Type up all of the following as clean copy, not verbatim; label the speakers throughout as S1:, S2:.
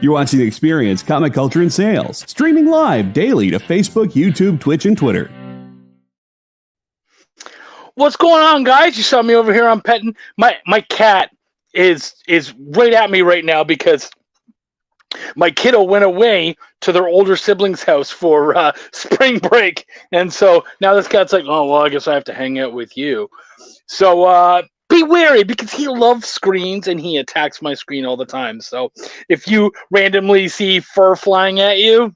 S1: You're watching Experience Comic Culture and Sales, streaming live daily to Facebook, YouTube, Twitch, and Twitter.
S2: What's going on, guys? You saw me over here. I'm petting my cat is right at me right now because my kiddo went away to their older siblings' house for spring break, and so now this cat's like, oh well, I guess I have to hang out with you. So be wary because he loves screens and he attacks my screen all the time. So if you randomly see fur flying at you,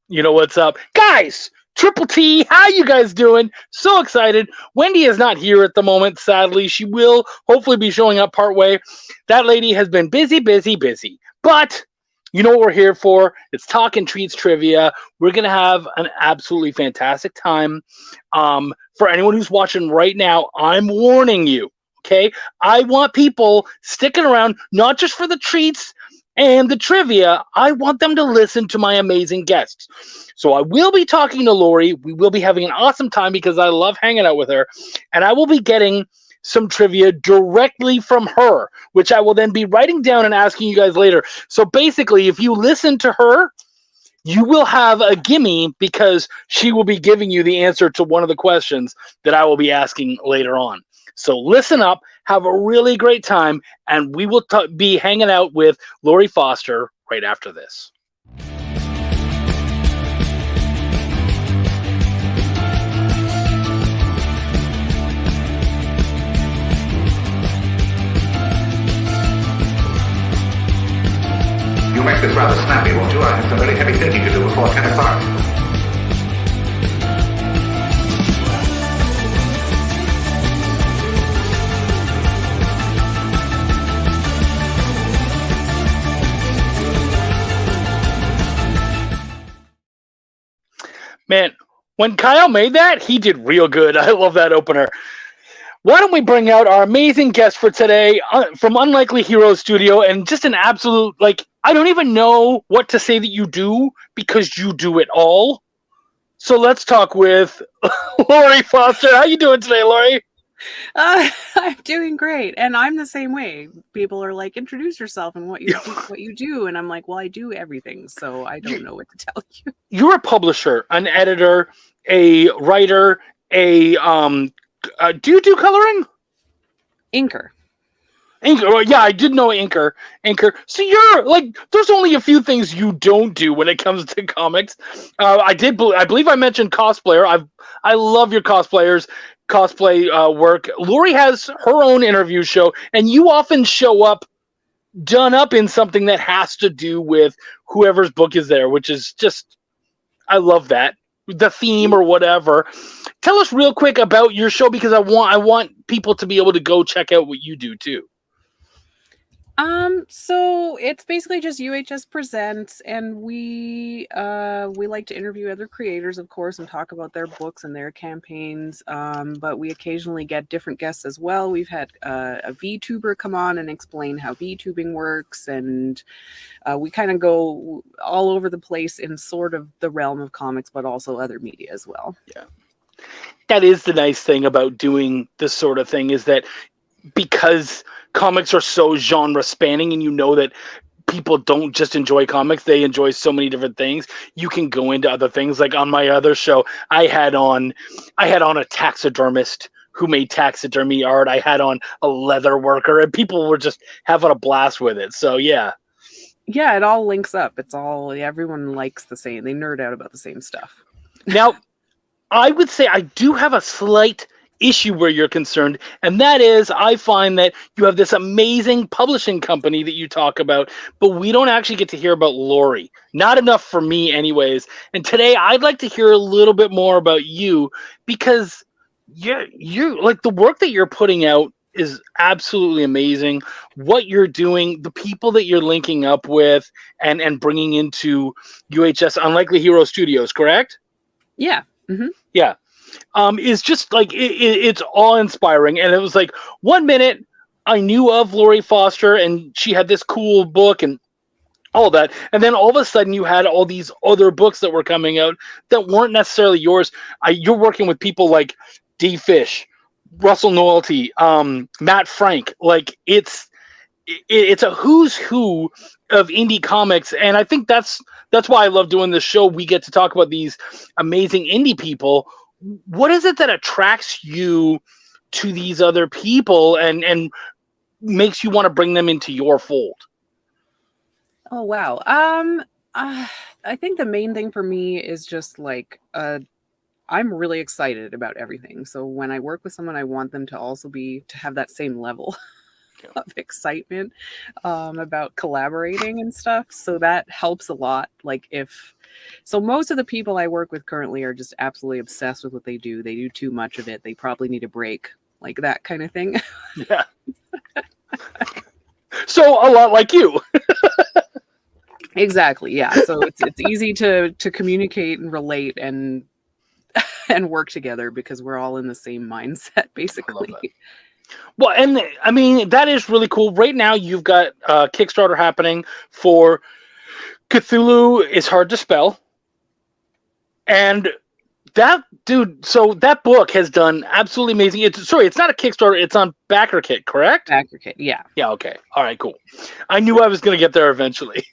S2: you know what's up, guys. Triple T, how you guys doing? So excited. Wendy is not here at the moment, sadly. She will hopefully be showing up partway. That lady has been busy. But you know what we're here for. It's Talkin' Treats Trivia. We're going to have an absolutely fantastic time. For anyone who's watching right now, I'm warning you, okay? I want people sticking around, not just for the treats and the trivia. I want them to listen to my amazing guests. So I will be talking to Laurie. We will be having an awesome time because I love hanging out with her. And I will be getting some trivia directly from her, which I will then be writing down and asking you guys later. So basically, if you listen to her, you will have a gimme because she will be giving you the answer to one of the questions that I will be asking later on. So listen up, have a really great time, and we will be hanging out with Laurie Foster right after this.
S3: You'll make this rather snappy, won't you? I have some very heavy thinking to do before 10 o'clock.
S2: Man, when Kyle made that, he did real good. I love that opener. Why don't we bring out our amazing guest for today from Unlikely Heroes Studio, and just an absolute, I don't even know what to say that you do because you do it all. So let's talk with Laurie Foster. How you doing today, Laurie?
S4: I'm doing great, and I'm the same way. People are like, introduce yourself and what you do, and I'm like, well, I do everything, so I don't know what to tell you.
S2: You're a publisher, an editor, a writer, do you do coloring?
S4: Inker.
S2: Well, yeah, I did know inker. So you're there's only a few things you don't do when it comes to comics. I believe I mentioned cosplayer. I love your cosplay work. Laurie has her own interview show, and you often show up done up in something that has to do with whoever's book is there, which is just, I love that. The theme or whatever. Tell us real quick about your show because I want people to be able to go check out what you do too.
S4: So it's basically just UHS Presents, and we like to interview other creators, of course, and talk about their books and their campaigns. But we occasionally get different guests as well. We've had a VTuber come on and explain how VTubing works, and we kind of go all over the place in sort of the realm of comics, but also other media as well.
S2: Yeah. That is the nice thing about doing this sort of thing, is that because comics are so genre spanning, and you know that people don't just enjoy comics, they enjoy so many different things. You can go into other things. Like on my other show, I had on a taxidermist who made taxidermy art. I had on a leather worker, and people were just having a blast with it. So yeah.
S4: Yeah, it all links up. It's all, everyone likes the same. They nerd out about the same stuff.
S2: Now, I would say I do have a slight issue where you're concerned, and that is I find that you have this amazing publishing company that you talk about, but we don't actually get to hear about Laurie. Not enough for me anyways. And today I'd like to hear a little bit more about you, because you like the work that you're putting out is absolutely amazing. What you're doing, the people that you're linking up with and bringing into UHS Unlikely Hero Studios, correct?
S4: Yeah. Mm-hmm.
S2: Yeah. Is just it's awe-inspiring. And it was like 1 minute I knew of Laurie Foster and she had this cool book and all that, and then all of a sudden you had all these other books that were coming out that weren't necessarily yours. You're working with people like D. Fish, Russell Noelty, Matt Frank. Like it's it's a who's who of indie comics, and I think that's why I love doing this show. We get to talk about these amazing indie people. What is it that attracts you to these other people and makes you want to bring them into your fold?
S4: Oh wow. I think the main thing for me is just like I'm really excited about everything. So when I work with someone, I want them to also to have that same level of excitement about collaborating and stuff. So that helps a lot. Like so most of the people I work with currently are just absolutely obsessed with what they do. They do too much of it. They probably need a break, like that kind of thing.
S2: Yeah. So a lot like you.
S4: Exactly. Yeah. So it's easy to communicate and relate and work together because we're all in the same mindset, basically.
S2: Well, and I mean, that is really cool. Right now, you've got Kickstarter happening for Cthulhu is Hard to Spell. And that, dude, so that book has done absolutely amazing. It's not a Kickstarter. It's on BackerKit, correct?
S4: BackerKit, yeah.
S2: Yeah, okay. All right, cool. I knew I was going to get there eventually.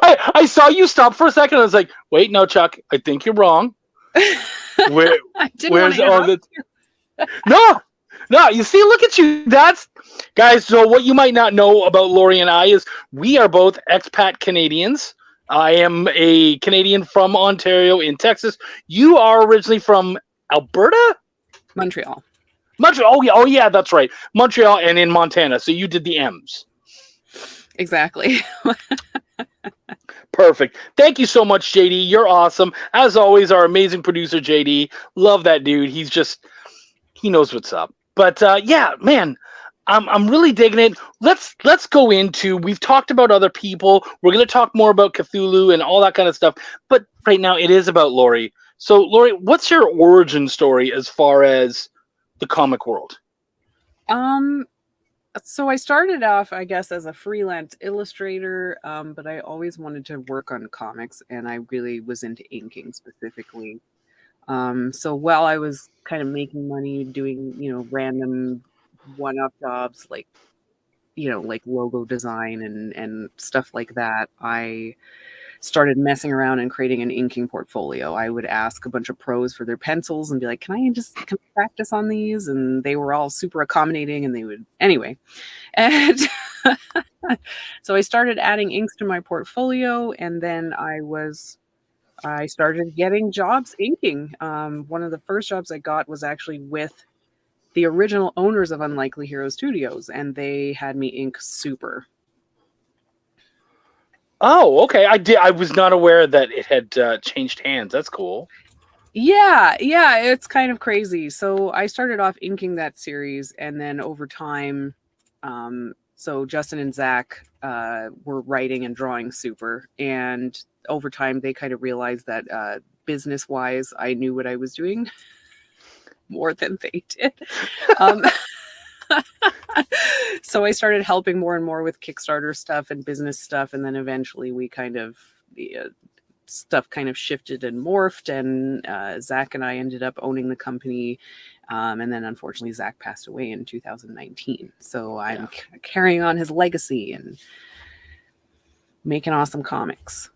S2: I saw you stop for a second. I was like, wait, no, Chuck, I think you're wrong. Where's all the... No, you see, look at you. Guys, so what you might not know about Laurie and I is we are both expat Canadians. I am a Canadian from Ontario in Texas. You are originally from Alberta?
S4: Montreal.
S2: Oh yeah, that's right. Montreal and in Montana. So you did the M's.
S4: Exactly.
S2: Perfect. Thank you so much, JD. You're awesome. As always, our amazing producer, JD. Love that dude. He knows what's up. But yeah, man, I'm really digging it. Let's go into. We've talked about other people. We're gonna talk more about Cthulhu and all that kind of stuff. But right now, it is about Laurie. So, Laurie, what's your origin story as far as the comic world?
S4: So I started off, I guess, as a freelance illustrator, but I always wanted to work on comics, and I really was into inking specifically. So while I was kind of making money doing, random one-off jobs like, like logo design and stuff like that, I started messing around and creating an inking portfolio. I would ask a bunch of pros for their pencils and be like, can I practice on these? And they were all super accommodating and they would, anyway. And so I started adding inks to my portfolio, and then I started getting jobs inking. One of the first jobs I got was actually with the original owners of Unlikely Hero Studios, and they had me ink Super.
S2: Oh, okay. I was not aware that it had changed hands. That's cool.
S4: Yeah, it's kind of crazy. So I started off inking that series, and then over time, so Justin and Zach were writing and drawing Super, and over time they kind of realized that business-wise, I knew what I was doing more than they did. So I started helping more and more with Kickstarter stuff and business stuff, and then eventually the stuff kind of shifted and morphed, and Zach and I ended up owning the company, and then unfortunately Zach passed away in 2019. So I'm carrying on his legacy and making awesome comics.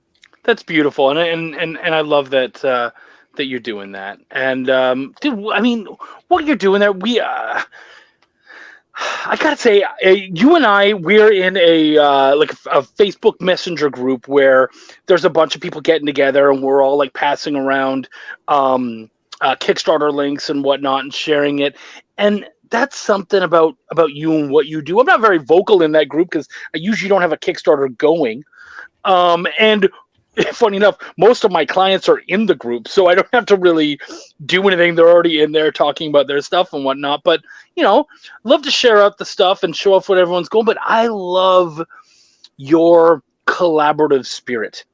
S4: That's
S2: beautiful, and I love that that you're doing that. And dude, I mean, what you're doing there, I gotta say, you and I, we're in a Facebook Messenger group where there's a bunch of people getting together, and we're all like passing around Kickstarter links and whatnot and sharing it. And that's something about you and what you do. I'm not very vocal in that group because I usually don't have a Kickstarter going. And funny enough, most of my clients are in the group, so I don't have to really do anything. They're already in there talking about their stuff and whatnot. But, love to share out the stuff and show off what everyone's going. But I love your collaborative spirit.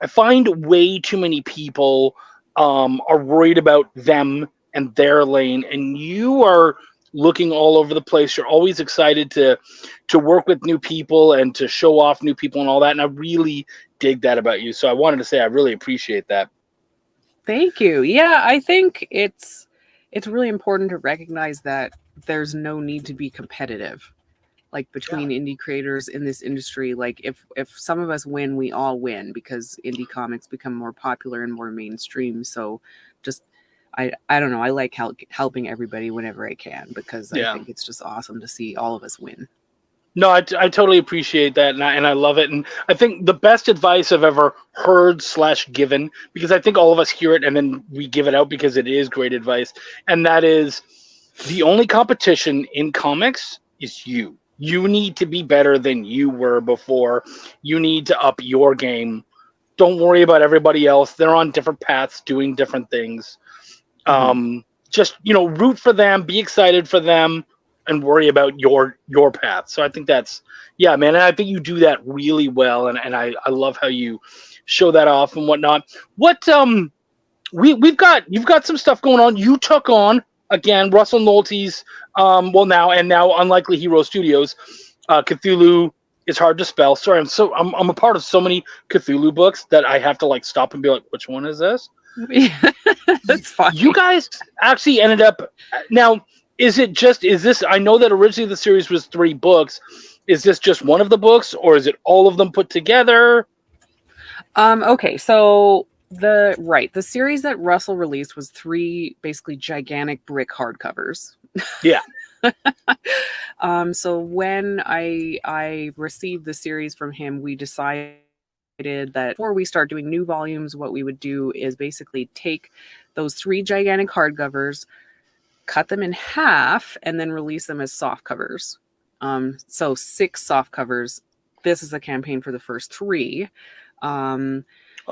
S2: I find way too many people are worried about them and their lane, and you are looking all over the place. You're always excited to work with new people and to show off new people and all that. And I really dig that about you. So I wanted to say I really appreciate that.
S4: Thank you. Yeah, I think it's really important to recognize that there's no need to be competitive. like between indie creators in this industry. Like if some of us win, we all win, because indie comics become more popular and more mainstream. So just I don't know, I like helping everybody whenever I can, because I think it's just awesome to see all of us win.
S2: No, I totally appreciate that, and I love it. And I think the best advice I've ever heard / given, because I think all of us hear it and then we give it out because it is great advice, and that is, the only competition in comics is you. You need to be better than you were before. You need to up your game. Don't worry about everybody else. They're on different paths doing different things. Just, root for them, be excited for them, and worry about your path. So I think that's, man, and I think you do that really well, and I love how you show that off and whatnot. What you've got some stuff going on. You took on, again, Russell Nolte's now Unlikely Hero Studios, Cthulhu is Hard to Spell. Sorry, I'm a part of so many Cthulhu books that I have to like stop and be like, which one is this?
S4: That's fine.
S2: You guys actually ended up now. Is this? I know that originally the series was 3 books. Is this just one of the books, or is it all of them put together?
S4: Okay, so the series that Russell released was 3 basically gigantic brick hardcovers.
S2: Yeah.
S4: So when I received the series from him, we decided that before we start doing new volumes, what we would do is basically take those 3 gigantic hardcovers, cut them in half, and then release them as soft covers. So 6 soft covers. This is a campaign for the first 3.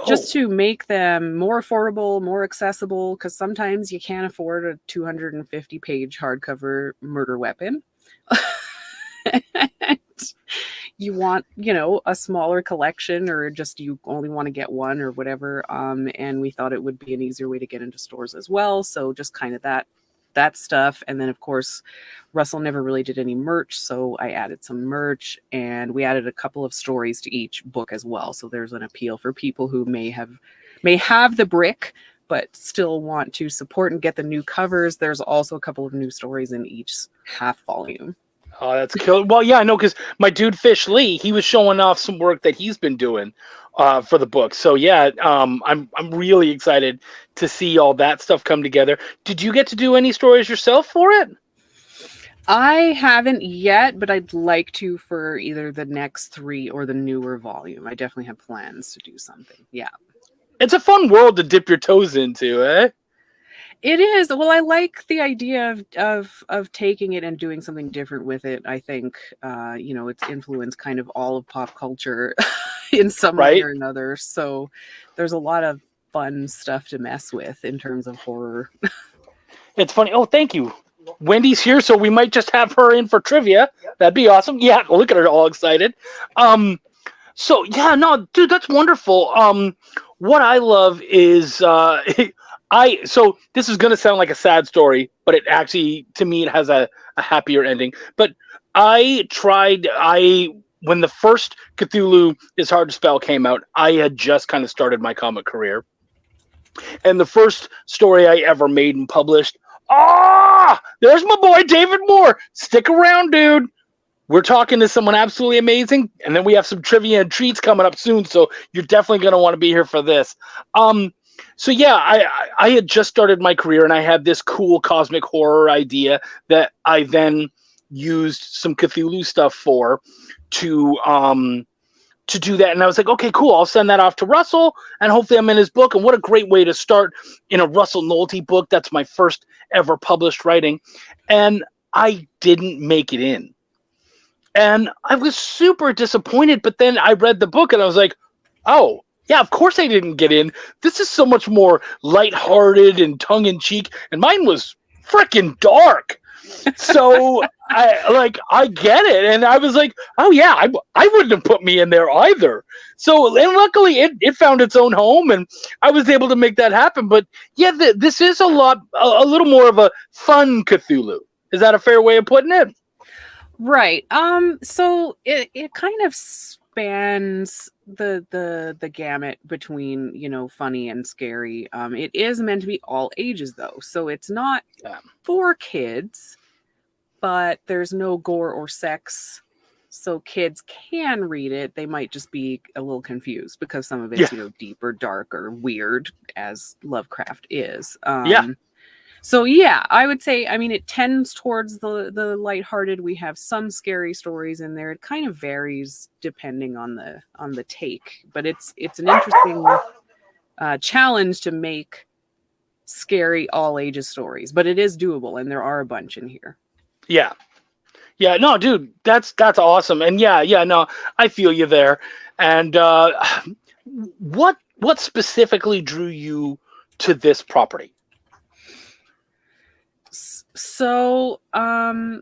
S4: Just to make them more affordable, more accessible, because sometimes you can't afford a 250-page hardcover murder weapon. You want, a smaller collection, or just you only want to get one or whatever. And we thought it would be an easier way to get into stores as well. So just kind of that stuff. And then of course Russell never really did any merch, so I added some merch, and we added a couple of stories to each book as well, so there's an appeal for people who may have the brick but still want to support and get the new covers. There's also a couple of new stories in each half volume.
S2: Oh, that's cool. Well, yeah, I know, because my dude Fish Lee, he was showing off some work that he's been doing for the book. So yeah, I'm really excited to see all that stuff come together. Did you get to do any stories yourself for it?
S4: I haven't yet, but I'd like to for either the next 3 or the newer volume. I definitely have plans to do something. Yeah.
S2: It's a fun world to dip your toes into, eh?
S4: It is. Well, I like the idea of taking it and doing something different with it. I think, it's influenced kind of all of pop culture in some way or another. So there's a lot of fun stuff to mess with in terms of horror.
S2: It's funny. Oh, thank you. Wendy's here, so we might just have her in for trivia. That'd be awesome. Yeah, look at her all excited. So yeah, no, dude, that's wonderful. What I love is so this is gonna sound like a sad story, but it actually, to me, it has a happier ending. But when the first Cthulhu is Hard to Spell came out, I had just kind of started my comic career. And the first story I ever made and published, there's my boy David Moore. Stick around, dude. We're talking to someone absolutely amazing, and then we have some trivia and treats coming up soon, so you're definitely going to want to be here for this. So yeah, I had just started my career, and I had this cool cosmic horror idea that I then used some Cthulhu stuff for to do that. And I was like, okay, cool. I'll send that off to Russell, and hopefully I'm in his book. And what a great way to start in a Russell Nolte book. That's my first ever published writing. And I didn't make it in. And I was super disappointed. But then I read the book and I was like, oh, yeah, of course I didn't get in. This is so much more lighthearted and tongue-in-cheek. And mine was freaking dark. So I get it. And I was like, oh yeah, I wouldn't have put me in there either. So, and luckily it found its own home, and I was able to make that happen. But yeah, this is a little more of a fun Cthulhu. Is that a fair way of putting it?
S4: Right. So it kind of spans the gamut between, funny and scary. It is meant to be all ages though. So it's not for kids, but there's no gore or sex so kids can read it. They might just be a little confused because some of it's, deep or dark or weird, as Lovecraft is. So yeah, I would say, I mean, it tends towards the lighthearted. We have some scary stories in there. It kind of varies depending on the take, but it's an interesting challenge to make scary all ages stories, but it is doable, and there are a bunch in here.
S2: Yeah, no, dude, that's awesome. And no, I feel you there. And what specifically drew you to this property?
S4: So, I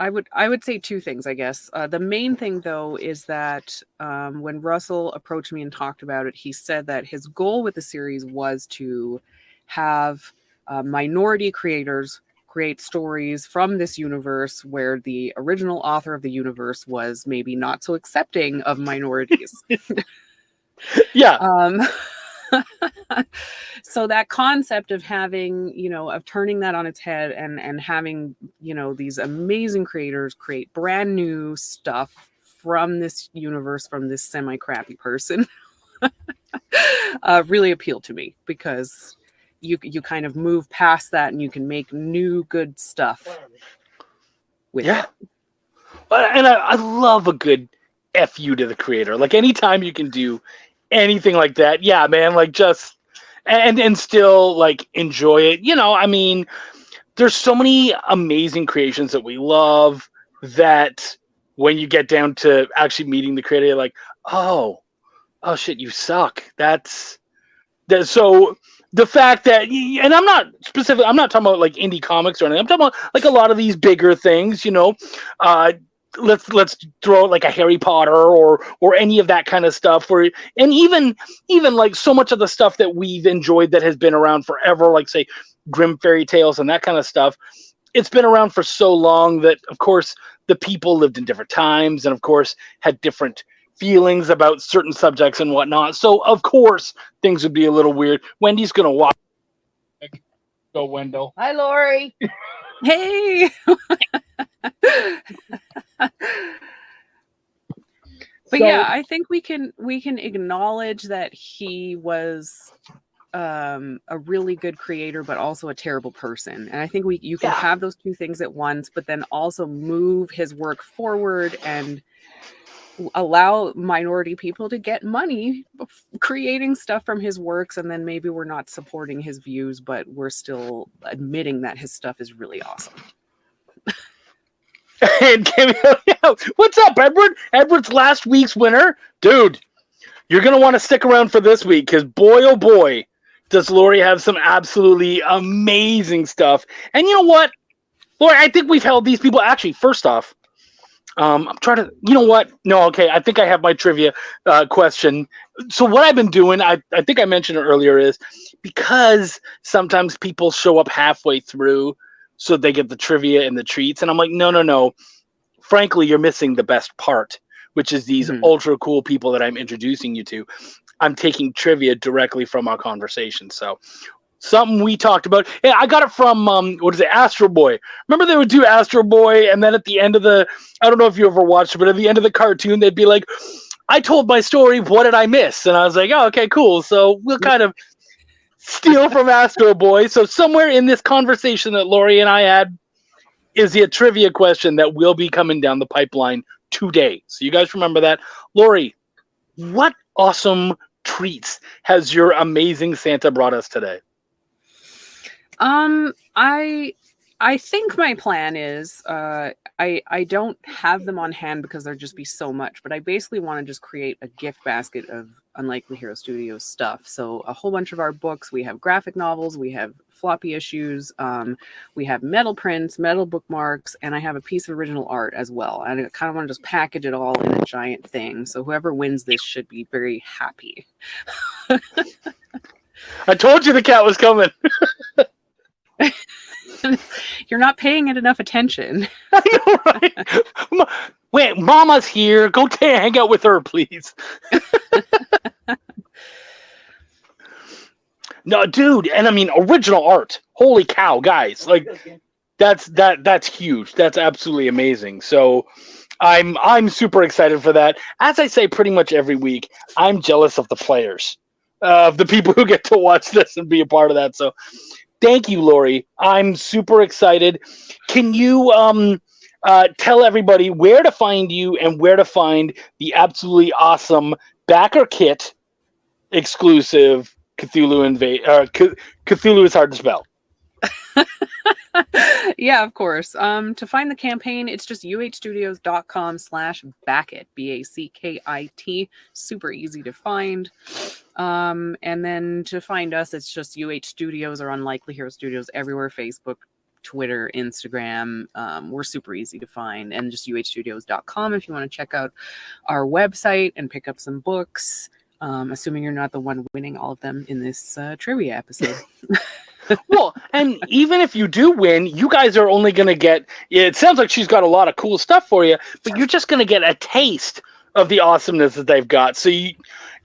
S4: would say two things, I guess. The main thing, though, is that when Russell approached me and talked about it, he said that his goal with the series was to have minority creators create stories from this universe where the original author of the universe was maybe not so accepting of minorities. So that concept of having, of turning that on its head and having, these amazing creators create brand new stuff from this universe, from this semi-crappy person, really appealed to me, because you kind of move past that and you can make new good stuff with it.
S2: And I love a good FU to the creator. Like, anytime you can do anything like that, man, like, just and still like enjoy it. I mean, there's so many amazing creations that we love that when you get down to actually meeting the creator, you're like, oh shit, you suck. That's so. The fact that, and I'm not talking about like indie comics or anything. I'm talking about like a lot of these bigger things, let's throw out like a Harry Potter or any of that kind of stuff, and even like so much of the stuff that we've enjoyed that has been around forever, like say Grimm fairy tales and that kind of stuff. It's been around for so long that, of course, the people lived in different times and, of course, had different feelings about certain subjects and whatnot. So, of course, things would be a little weird. Wendy's going to walk. Go, Wendell.
S5: Hi, Laurie.
S4: Hey. But I think we can acknowledge that he was a really good creator, but also a terrible person. And I think you can have those two things at once, but then also move his work forward and allow minority people to get money creating stuff from his works. And then maybe we're not supporting his views, but we're still admitting that his stuff is really awesome.
S2: And what's up, Edward? Edward's last week's winner. Dude, you're going to want to stick around for this week, because boy, oh boy, does Laurie have some absolutely amazing stuff. And you know what, Laurie, I think we've held these people. Actually, first off, I'm trying to, you know what? No, okay, I think I have my trivia question. So what I've been doing, I think I mentioned it earlier, is because sometimes people show up halfway through so they get the trivia and the treats. And I'm like, no. Frankly, you're missing the best part, which is these ultra cool people that I'm introducing you to. I'm taking trivia directly from our conversation. So something we talked about. Yeah, I got it from, Astro Boy. Remember they would do Astro Boy, and then at the end of I don't know if you ever watched it, but at the end of the cartoon, they'd be like, I told my story, what did I miss? And I was like, oh, okay, cool. So we'll kind of steal from Astro Boy. So somewhere in this conversation that Laurie and I had is a trivia question that will be coming down the pipeline today. So you guys remember that. Laurie, what awesome treats has your amazing Santa brought us today?
S4: I think my plan is, I don't have them on hand because there'd just be so much, but I basically want to just create a gift basket of Unlikely Hero Studios stuff. So a whole bunch of our books, we have graphic novels, we have floppy issues, we have metal prints, metal bookmarks, and I have a piece of original art as well. And I kind of want to just package it all in a giant thing. So whoever wins this should be very happy.
S2: I told you the cat was coming.
S4: You're not paying it enough attention.
S2: I know, right? Wait, Mama's here. Go hang out with her, please. No, dude, and I mean original art. Holy cow, guys! Like, That's huge. That's absolutely amazing. So I'm super excited for that. As I say pretty much every week, I'm jealous of the players, of the people who get to watch this and be a part of that. So thank you, Laurie. I'm super excited. Can you tell everybody where to find you and where to find the absolutely awesome backer kit exclusive Cthulhu is hard to spell.
S4: Yeah, of course. To find the campaign, it's just uhstudios.com/backit, BACKIT. Super easy to find. And then to find us, it's just UH Studios or Unlikely Hero Studios everywhere: Facebook, Twitter, Instagram. We're super easy to find. And just uhstudios.com if you want to check out our website and pick up some books. Assuming you're not the one winning all of them in this trivia episode.
S2: Well, and even if you do win, you guys are only going to get, it sounds like she's got a lot of cool stuff for you, but you're just going to get a taste of the awesomeness that they've got. So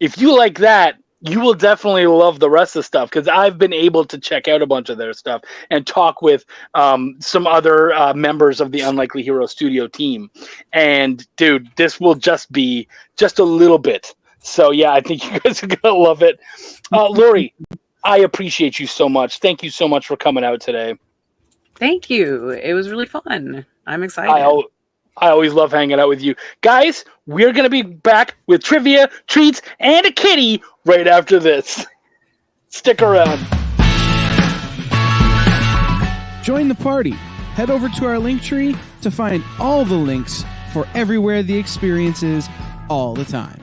S2: if you like that, you will definitely love the rest of the stuff, because I've been able to check out a bunch of their stuff and talk with some other members of the Unlikely Hero Studio team. And dude, this will just be just a little bit. So yeah, I think you guys are going to love it. Laurie, I appreciate you so much. Thank you so much for coming out today.
S4: Thank you. It was really fun. I'm excited.
S2: I always love hanging out with you. Guys, we're going to be back with trivia, treats, and a kitty right after this. Stick around.
S5: Join the party. Head over to our link tree to find all the links for everywhere the experience is all the time.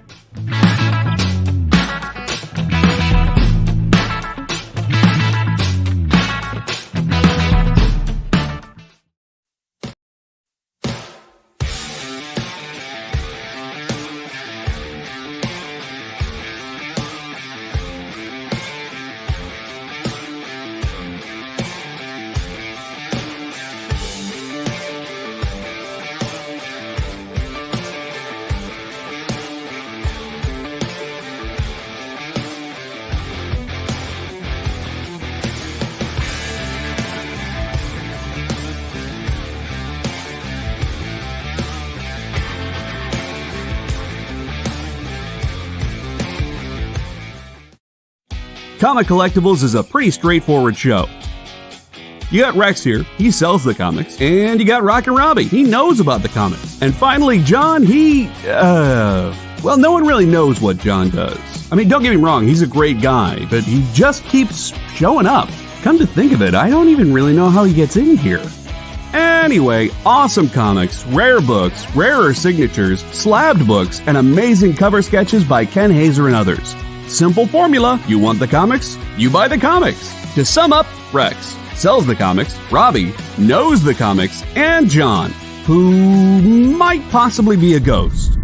S1: Comic Collectibles is a pretty straightforward show. You got Rex here, he sells the comics, and you got Rockin' Robbie, he knows about the comics. And finally, John, well, no one really knows what John does. I mean, don't get me wrong, he's a great guy, but he just keeps showing up. Come to think of it, I don't even really know how he gets in here. Anyway, awesome comics, rare books, rarer signatures, slabbed books, and amazing cover sketches by Ken Hazer and others. Simple formula. You want the comics? You buy the comics. To sum up, Rex sells the comics, Robbie knows the comics, and John, who might possibly be a ghost.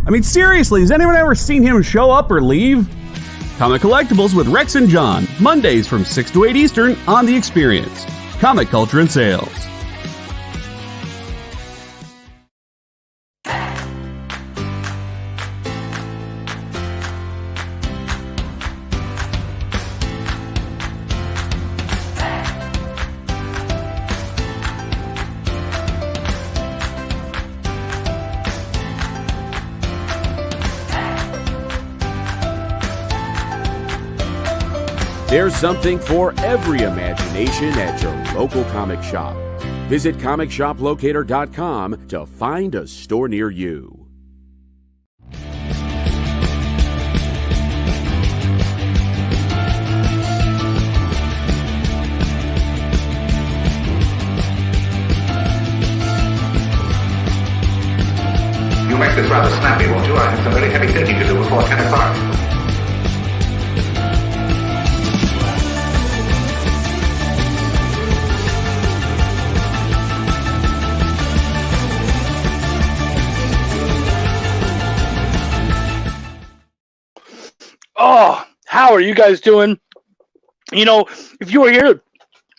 S1: I mean, seriously, has anyone ever seen him show up or leave? Comic Collectibles with Rex and John, Mondays from 6 to 8 Eastern on The Experience. Comic Culture and Sales.
S6: There's something for every imagination at your local comic shop. Visit comicshoplocator.com to find a store near you.
S3: You make this rather snappy, won't you? I have some very heavy thinking to do before 10 o'clock.
S2: Oh, how are you guys doing? You know, if you were here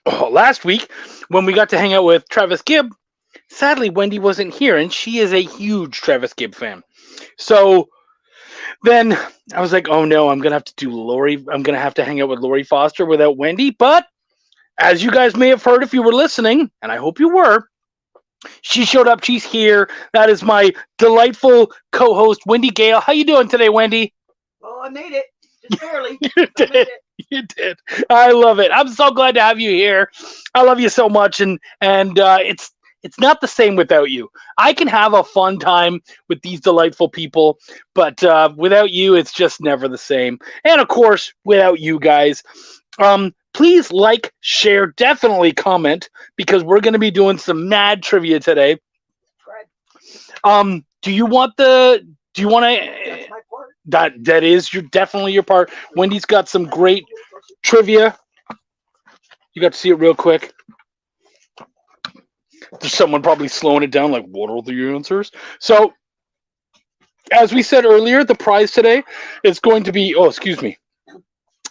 S2: last week when we got to hang out with Travis Gibb, sadly, Wendy wasn't here, and she is a huge Travis Gibb fan. So then I was like, oh no, I'm going to have to do Laurie. I'm going to have to hang out with Laurie Foster without Wendy, but as you guys may have heard if you were listening, and I hope you were, she showed up. She's here. That is my delightful co-host, Wendy Gale. How you doing today, Wendy?
S7: Oh, I made it. Just barely.
S2: You
S7: I made
S2: did.
S7: it.
S2: You did. I love it. I'm so glad to have you here. I love you so much, and it's not the same without you. I can have a fun time with these delightful people, but without you, it's just never the same. And of course, without you guys, please like, share, definitely comment, because we're going to be doing some mad trivia today.
S7: Right.
S2: Do you want to?
S7: That's my part.
S2: That is definitely your part. Wendy's got some great trivia. You got to see it real quick. There's someone probably slowing it down, like, what are the answers? So, as we said earlier, the prize today is going to be. Oh, excuse me.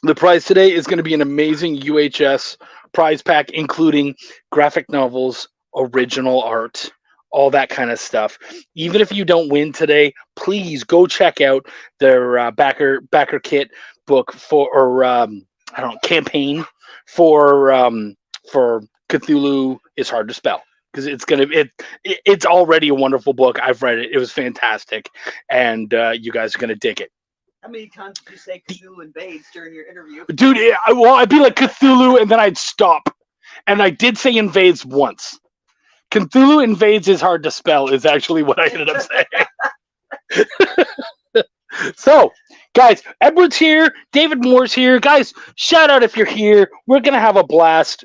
S2: The prize today is going to be an amazing UHS prize pack, including graphic novels, original art, all that kind of stuff. Even if you don't win today, please go check out their backer kit book campaign for Cthulhu is hard to spell, because it's already a wonderful book. I've read it. It was fantastic, and you guys are gonna dig it.
S7: How many times did you say Cthulhu invades during your interview?
S2: Dude, I'd be like Cthulhu, and then I'd stop. And I did say invades once. Cthulhu invades is hard to spell is actually what I ended up saying. So, guys, Edward's here. David Moore's here. Guys, shout out if you're here. We're going to have a blast.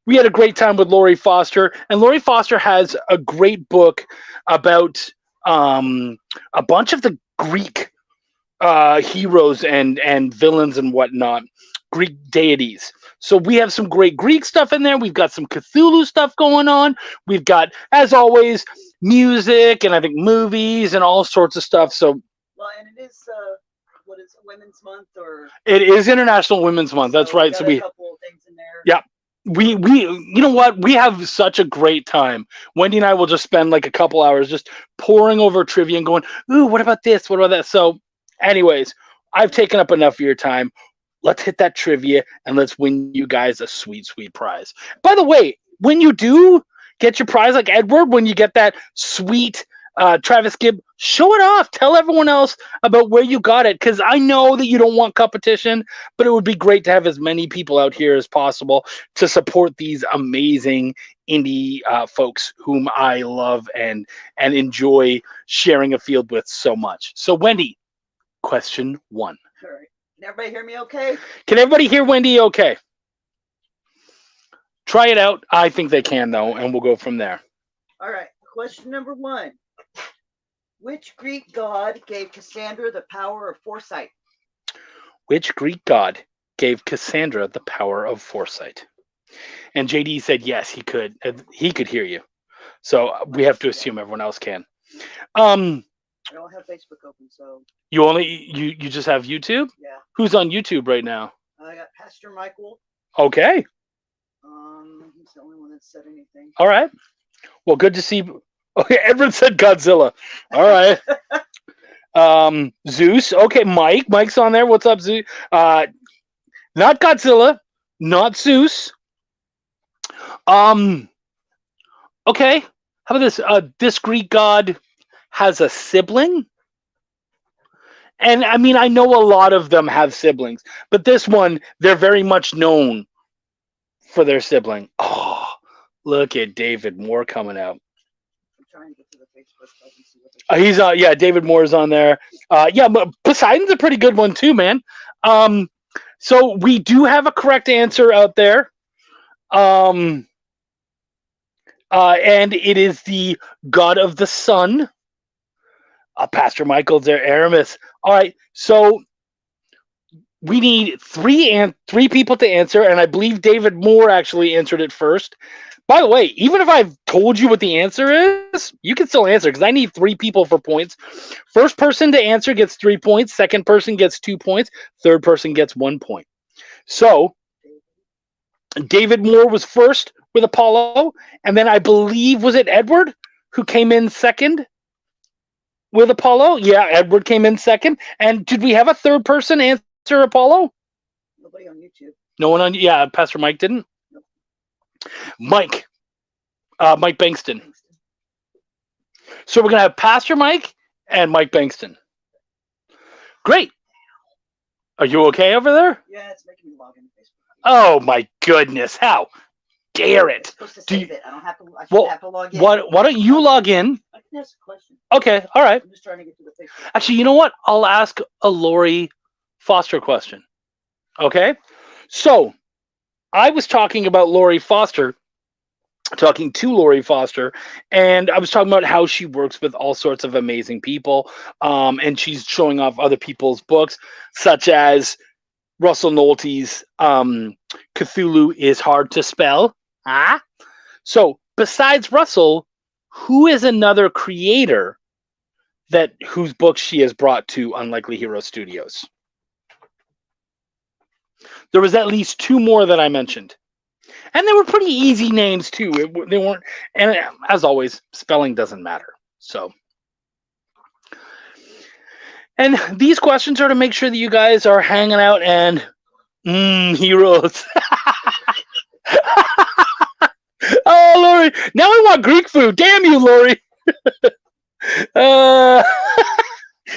S2: We had a great time with Laurie Foster. And Laurie Foster has a great book about a bunch of the Greek heroes and villains and whatnot, Greek deities. So we have some great Greek stuff in there. We've got some Cthulhu stuff going on. We've got, as always, music and I think movies and all sorts of stuff. So,
S7: well, and it is what is it, Women's Month, or
S2: it is International Women's Month. That's right. So
S7: we got a couple of things in there.
S2: Yeah. We you know what? We have such a great time. Wendy and I will just spend like a couple hours just poring over trivia and going, ooh, what about this? What about that? So, anyways, I've taken up enough of your time. Let's hit that trivia and let's win you guys a sweet, sweet prize. By the way, when you do get your prize, like Edward, when you get that sweet Travis Gibb, show it off. Tell everyone else about where you got it, because I know that you don't want competition, but it would be great to have as many people out here as possible to support these amazing indie folks whom I love and enjoy sharing a field with so much. So, Wendy, question 1.
S7: All right. Can everybody hear me okay?
S2: Can everybody hear Wendy okay? Try it out. I think they can, though, and we'll go from there.
S7: All right. Question number 1. Which Greek god gave Cassandra the power of foresight?
S2: Which Greek god gave Cassandra the power of foresight? And JD said yes, he could. He could hear you. So we have to assume everyone else can.
S7: I don't have Facebook open, so.
S2: You just have YouTube?
S7: Yeah.
S2: Who's on YouTube right now?
S7: I got Pastor Michael.
S2: Okay.
S7: He's the only one that said anything.
S2: All right. Well, good to see. Okay, Edward said Godzilla. All right. Zeus. Okay, Mike. Mike's on there. What's up, Zeus? Not Godzilla. Not Zeus. Okay. How about this? This Greek god has a sibling. And I mean, I know a lot of them have siblings, but this one, they're very much known for their sibling. Oh, look at David Moore coming out.
S7: I'm trying to get to the Facebook so I can see what
S2: He's yeah, David Moore's on there. Yeah, but Poseidon's a pretty good one too, man. So we do have a correct answer out there. And it is the god of the sun. Pastor Michael's there, Aramis. All right, so we need three people to answer, and I believe David Moore actually answered it first. By the way, even if I've told you what the answer is, you can still answer, because I need 3 people for points. First person to answer gets 3 points. Second person gets 2 points. Third person gets 1 point. So David Moore was first with Apollo, and then I believe, was it Edward who came in second with Apollo? Yeah, Edward came in second. And did we have a third person answer Apollo?
S7: Nobody on YouTube.
S2: No one on. Yeah, Pastor Mike didn't. Mike Bankston. So we're gonna have Pastor Mike and Mike Bankston. Great. Are you okay over there?
S7: Yeah, it's making me log into Facebook.
S2: Oh my goodness! How dare
S7: It's
S2: it?
S7: supposed to
S2: Do
S7: save
S2: you-
S7: it. I don't have to. I
S2: Well,
S7: shouldn't have to log in.
S2: Why don't you log in?
S7: I can ask a question.
S2: Okay, all right.
S7: I'm just trying to get to the Facebook.
S2: Actually, you know what? I'll ask a Laurie Foster question. Okay? So, I was talking about Laurie Foster, talking to Laurie Foster, and I was talking about how she works with all sorts of amazing people, and she's showing off other people's books, such as Russell Nolte's Cthulhu is Hard to Spell. Ah? So, besides Russell, who is another creator whose books she has brought to Unlikely Hero Studios? There was at least 2 more that I mentioned. And they were pretty easy names, too. They weren't, and as always, spelling doesn't matter. So, and these questions are to make sure that you guys are hanging out and, heroes. Oh, Laurie, now I want Greek food. Damn you, Laurie.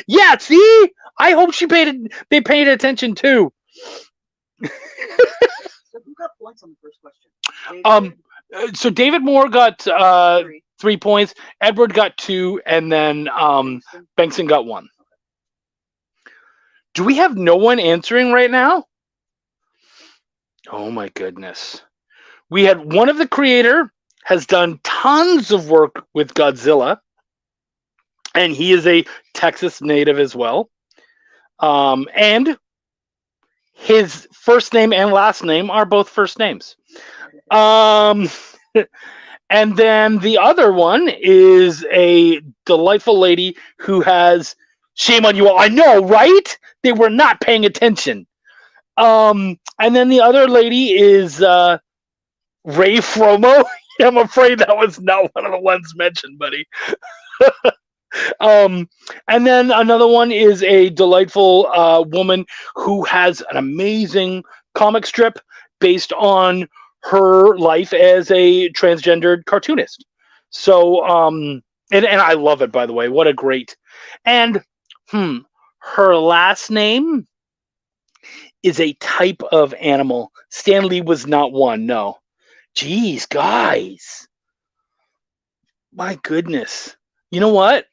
S2: Yeah, see? I hope they paid attention, too.
S7: So who got points on the first question?
S2: So David Moore got
S7: 3.
S2: 3 points. Edward got 2, and then Bengtson got 1. Do we have no one answering right now? Oh my goodness. We had one of the creator has done tons of work with Godzilla, and he is a Texas native as well. And his first name and last name are both first names. And then the other one is a delightful lady who has, shame on you all, I know, right? They were not paying attention. And then the other lady is Ray Fromo. I'm afraid that was not one of the ones mentioned, buddy. And then another one is a delightful woman who has an amazing comic strip based on her life as a transgendered cartoonist. So, and I love it, by the way. What a great. And her last name is a type of animal. Stanley was not one, no. Jeez, guys. My goodness. You know what?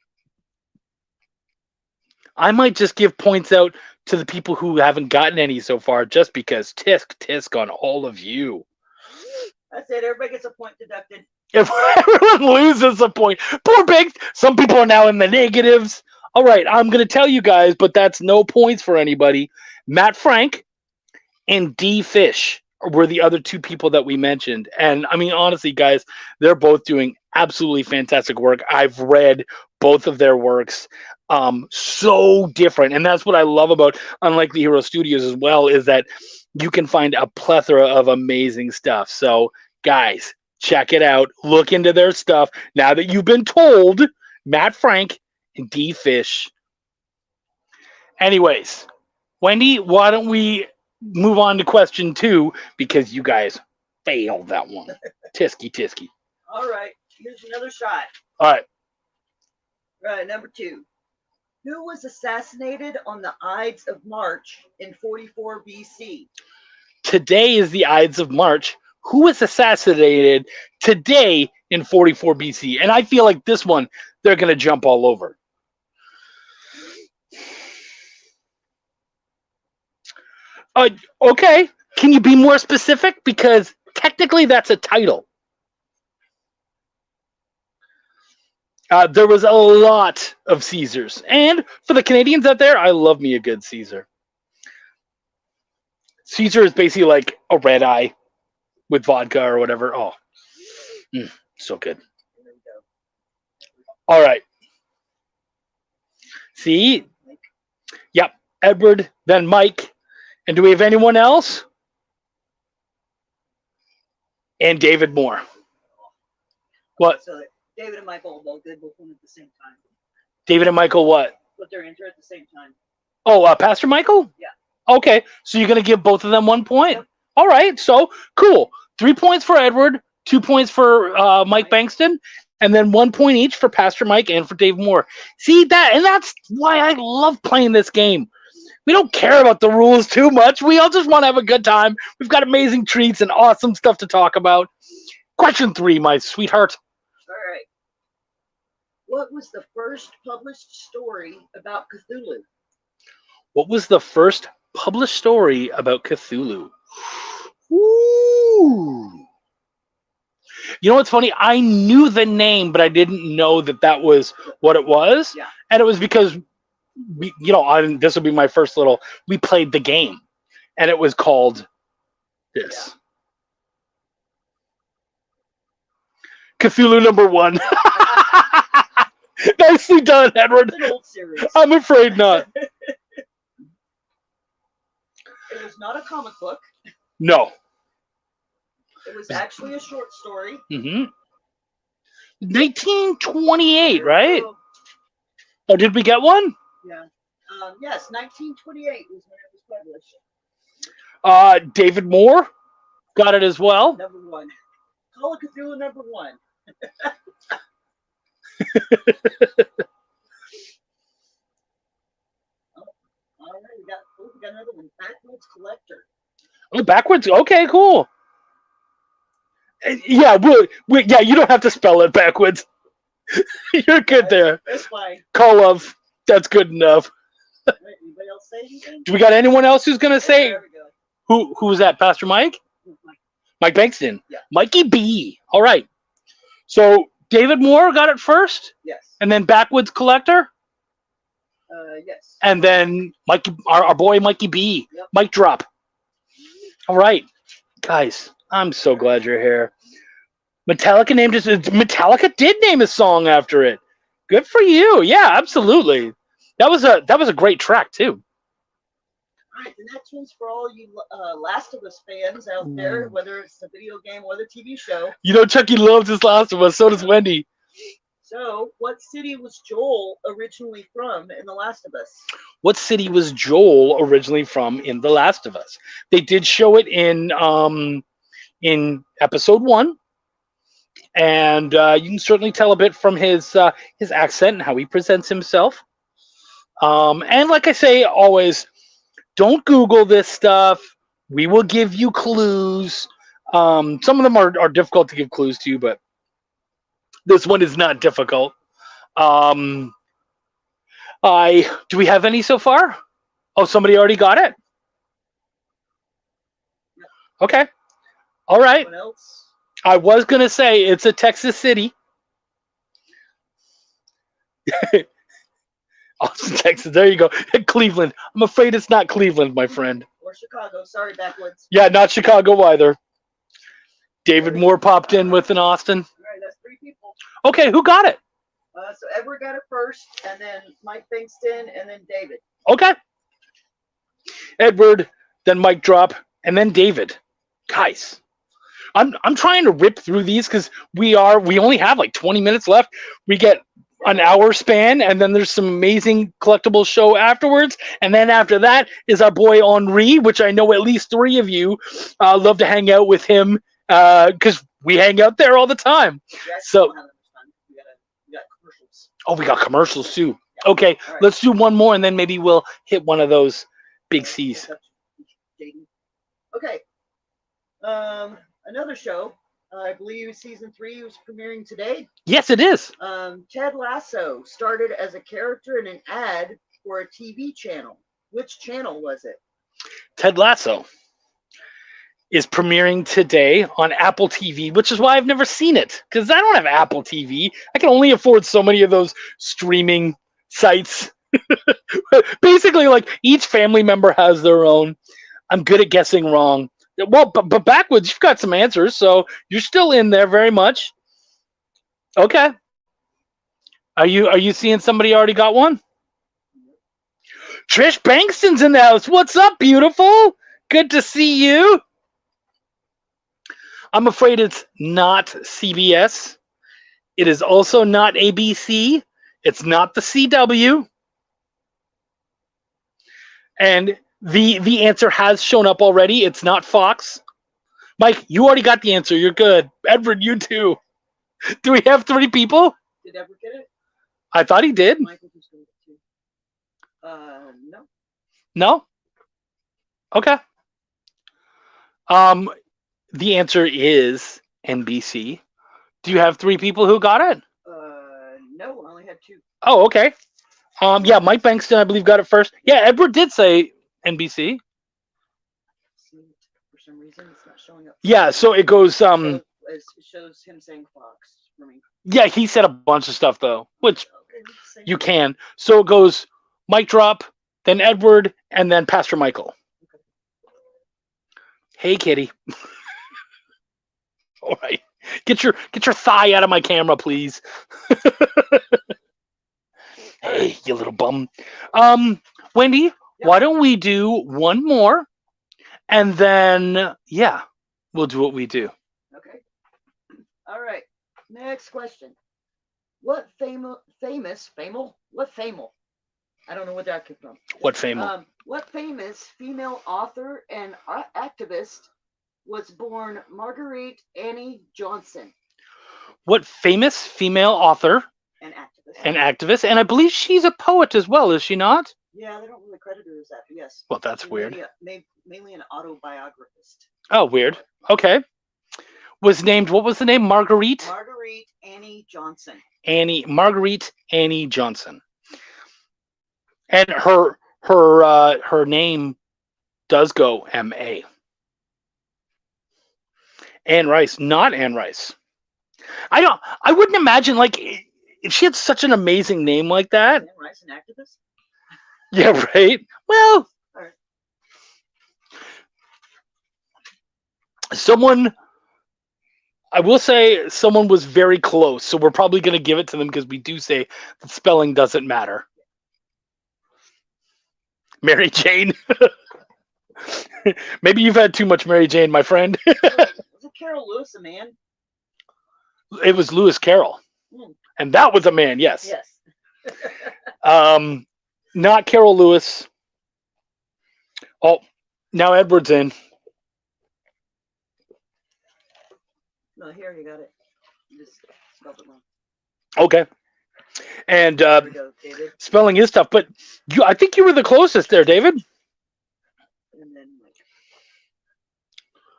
S2: I might just give points out to the people who haven't gotten any so far, just because tisk on all of you.
S7: That's it. Everybody gets a point deducted.
S2: If everyone loses a point, poor Big. Some people are now in the negatives. All right, I'm going to tell you guys, but that's no points for anybody. Matt Frank and D. Fish were the other 2 people that we mentioned. And I mean, honestly, guys, they're both doing absolutely fantastic work. I've read both of their works. So different. And that's what I love about Unlikely Hero Studios as well, is that you can find a plethora of amazing stuff. So, guys, check it out. Look into their stuff. Now that you've been told, Matt Frank and D. Fish. Anyways, Wendy, why don't we move on to question 2, because you guys failed that one. Tisky.
S7: All right. Here's another shot.
S2: All right.
S7: Right, number 2. Who was assassinated on the Ides of March in 44 BC?
S2: Today is the Ides of March. Who was assassinated today in 44 BC? And I feel like this one, they're going to jump all over. Okay. Can you be more specific? Because technically that's a title. There was a lot of Caesars. And for the Canadians out there, I love me a good Caesar. Caesar is basically like a red eye with vodka or whatever. Oh, so good. All right. See? Yep. Edward, then Mike. And do we have anyone else? And David Moore. What?
S7: So David and Michael both did both one at the same time.
S2: David and Michael what?
S7: Put their answer at the same time.
S2: Oh, Pastor Michael?
S7: Yeah.
S2: Okay. So you're going to give both of them 1 point?
S7: Yep.
S2: All right, so cool. 3 points for Edward, 2 points for Mike Bankston, and then 1 point each for Pastor Mike and for Dave Moore. See that, and that's why I love playing this game. We don't care about the rules too much. We all just want to have a good time. We've got amazing treats and awesome stuff to talk about. Question 3, my sweetheart.
S7: All right. What was the first published story about Cthulhu?
S2: What was the first published story about Cthulhu? Ooh. You know what's funny? I knew the name, but I didn't know that was what it was.
S7: Yeah.
S2: And it was because, this would be my first we played the game. And it was called this. Yeah. Cthulhu #1. Nicely done, Edward.
S7: It's an old series.
S2: I'm afraid not.
S7: It was not a comic book.
S2: No.
S7: It was actually a short story.
S2: 1928, right? Oh, did we get one?
S7: Yeah. Yes, 1928 was when it was published.
S2: David Moore got it as well.
S7: #1. Call of Cthulhu #1. All right, we got another one. Backwoods Collector.
S2: Oh, backwards. Okay, cool. Yeah, yeah. You don't have to spell it backwards. You're good there.
S7: That's fine.
S2: Call of. That's good enough.
S7: All right, anybody else say anything?
S2: Do we got anyone else who's gonna say?
S7: There we go.
S2: Who was that? Pastor Mike? Mike Bankston.
S7: Yeah.
S2: Mikey B. All right. So David Moore got it first,
S7: Yes.
S2: and then Backwoods Collector,
S7: Yes.
S2: and then Mikey, our boy Mikey B.
S7: Yep.
S2: Mic drop. All right, guys. I'm so glad you're here. Metallica did name a song after it. Good for you. Yeah, absolutely. That was a great track too.
S7: All right, the next one's for all you Last of Us fans out there, whether it's the video game or the TV show.
S2: You know, Chucky loves his Last of Us. So does Wendy.
S7: So, what city was Joel originally from in The Last of Us?
S2: What city was Joel originally from in The Last of Us? They did show it in episode 1, and you can certainly tell a bit from his accent and how he presents himself. And like I say always, don't Google this stuff. We will give you clues. Some of them are difficult to give clues to, but this one is not difficult. Do we have any so far? Oh, somebody already got it? Okay. All right.
S7: Anyone else?
S2: I was going to say it's a Texas city. Austin, Texas. There you go. Cleveland. I'm afraid it's not Cleveland, my friend.
S7: Or Chicago. Sorry, Backwoods.
S2: Yeah, not Chicago either. David Moore popped in with an Austin.
S7: All right, that's 3 people.
S2: Okay, who got it?
S7: So Edward got it first, and then Mike Bankston, and then David.
S2: Okay. Edward, then Mike Drop, and then David. Guys, I'm trying to rip through these because we only have like 20 minutes left. We get an hour span, and then there's some amazing collectible show afterwards. And then after that is our boy Henri, which I know at least 3 of you love to hang out with him because we hang out there all the time. So,
S7: we got commercials.
S2: oh, we got commercials too. Okay,
S7: right.
S2: Let's do one more, and then maybe we'll hit one of those big C's.
S7: Okay. Another show. I believe season 3 was premiering today.
S2: Yes, it is.
S7: Ted Lasso started as a character in an ad for a TV channel. Which channel was it?
S2: Ted Lasso is premiering today on Apple TV, which is why I've never seen it, because I don't have Apple TV. I can only afford so many of those streaming sites. Basically, like each family member has their own. I'm good at guessing wrong. Well, but backwards, you've got some answers, so you're still in there very much. Okay. Are you seeing somebody already got one? Trish Bankston's in the house. What's up, beautiful? Good to see you. I'm afraid it's not CBS. It is also not ABC. It's not the CW. And the answer has shown up already. It's not Fox Mike, you already got the answer. You're good. Edward, you too. Do we have 3 people?
S7: Did Edward get it?
S2: I thought he did.
S7: Michael just got it too. No.
S2: No? Okay. The answer is NBC. Do you have 3 people who got it?
S7: No, I only had 2.
S2: Oh, okay. Yeah, Mike Bankston, I believe, got it first. Yeah, Edward did say NBC.
S7: For some reason, it's not showing up.
S2: Yeah, so it goes.
S7: It shows him saying Fox for me.
S2: Yeah, he said a bunch of stuff though, which
S7: Okay,
S2: you can. So it goes mic drop, then Edward, and then Pastor Michael.
S7: Okay.
S2: Hey, kitty. All right, get your thigh out of my camera, please. Hey, you little bum. Wendy,
S7: Yep.
S2: why don't we do one more, and then we'll do what we do.
S7: Okay. All right. Next question. What famous? I don't know what that came from.
S2: What famous?
S7: What famous female author and activist was born Marguerite Annie Johnson?
S2: What famous female author
S7: An activist.
S2: and activist, and I believe she's a poet as well, is she not?
S7: Yeah, they don't really credit her as that. But yes.
S2: Well, that's
S7: She's
S2: weird.
S7: Mainly an autobiographist.
S2: Oh, weird. Okay. What was the name? Marguerite
S7: Annie Johnson.
S2: Marguerite Annie Johnson. And her name does go M.A. Anne Rice, not Anne Rice. I wouldn't imagine, like, if she had such an amazing name like that.
S7: Anne Rice, an activist?
S2: Yeah, right. Well,
S7: All right.
S2: I will say someone was very close, so we're probably going to give it to them because we do say that spelling doesn't matter. Mary Jane. Maybe you've had too much Mary Jane, my friend.
S7: Was Carol Lewis a man?
S2: It was Lewis Carroll. And that was a man, yes.
S7: Yes.
S2: Not Carol Lewis. Oh, now Edward's in.
S7: No, here you got it. You just spelled it wrong.
S2: Okay. And
S7: There we go, David.
S2: spelling is tough, but I think you were the closest there, David.
S7: And then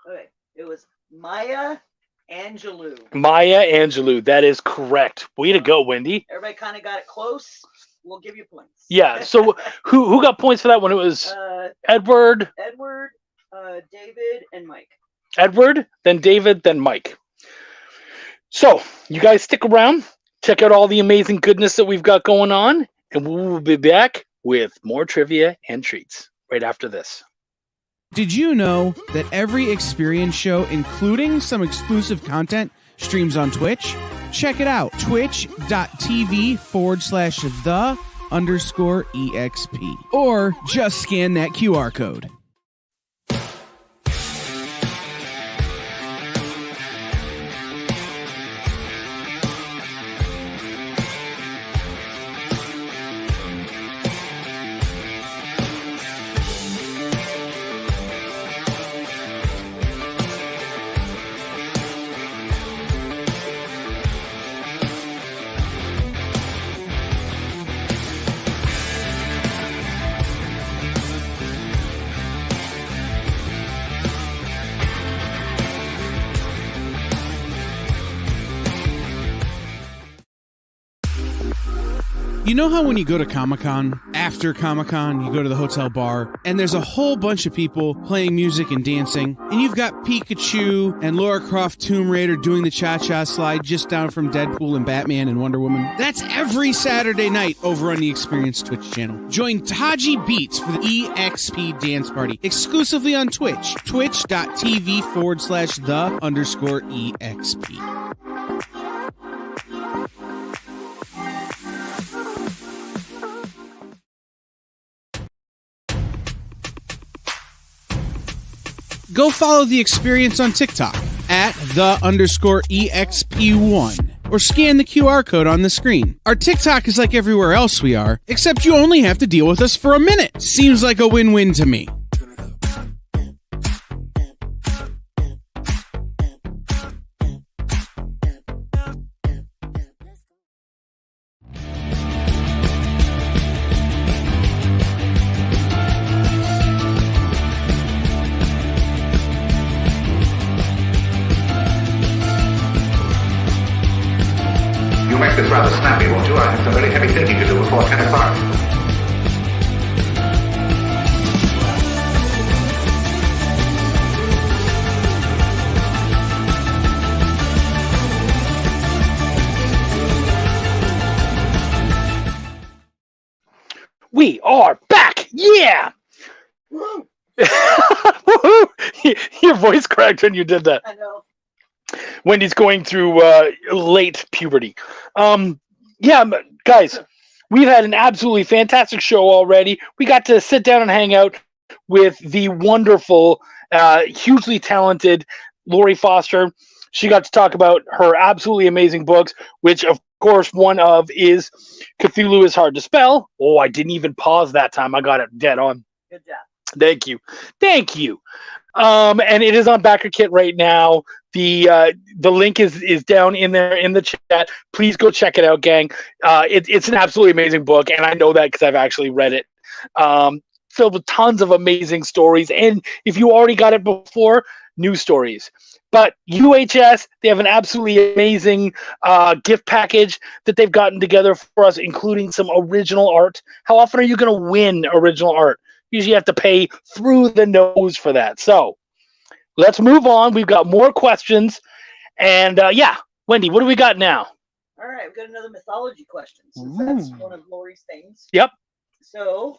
S7: okay, it was Maya Angelou.
S2: Maya Angelou. That is correct. Way to go, Wendy.
S7: Everybody kind of got it close. We'll give you points.
S2: Yeah. So who got points for that one? It was Edward,
S7: David, and Mike.
S2: Edward, then David, then Mike. So you guys stick around. Check out all the amazing goodness that we've got going on, and we will be back with more trivia and treats right after this.
S5: Did you know that every experience show, including some exclusive content, streams on Twitch? Check it out, twitch.tv/the_EXP. Or just scan that QR code. You know how when you go to Comic-Con, after Comic-Con, you go to the hotel bar, and there's a whole bunch of people playing music and dancing, and you've got Pikachu and Lara Croft Tomb Raider doing the cha-cha slide just down from Deadpool and Batman and Wonder Woman? That's every Saturday night over on the Experience Twitch channel. Join Taji Beats for the EXP Dance Party, exclusively on Twitch, twitch.tv/the_EXP. Go follow the experience on TikTok at @the_EXP1 or scan the QR code on the screen. Our TikTok is like everywhere else we are, except you only have to deal with us for a minute. Seems like a win-win to me.
S3: to make this rather snappy, won't you? I have some very heavy thinking to do before 10 o'clock.
S2: We are back. Yeah.
S7: Woo!
S2: Your voice cracked when you did that.
S7: I know.
S2: Wendy's going through late puberty. Yeah, guys, we've had an absolutely fantastic show already. We got to sit down and hang out with the wonderful, hugely talented Laurie Foster. She got to talk about her absolutely amazing books, which, of course, one of is Cthulhu is Hard to Spell. Oh, I didn't even pause that time. I got it dead on.
S7: Good job.
S2: Thank you. Thank you. And it is on Backer Kit right now. The link is down in there in the chat. Please go check it out, gang. It's an absolutely amazing book, and I know that because I've actually read it. Filled with tons of amazing stories, and if you already got it before, new stories. But UHS, they have an absolutely amazing gift package that they've gotten together for us, including some original art. How often are you going to win original art? Usually you have to pay through the nose for that. So let's move on. We've got more questions. And yeah, Wendy, what do we got now?
S7: All right, we've got another mythology question. Since that's one of Laurie's things.
S2: Yep.
S7: So,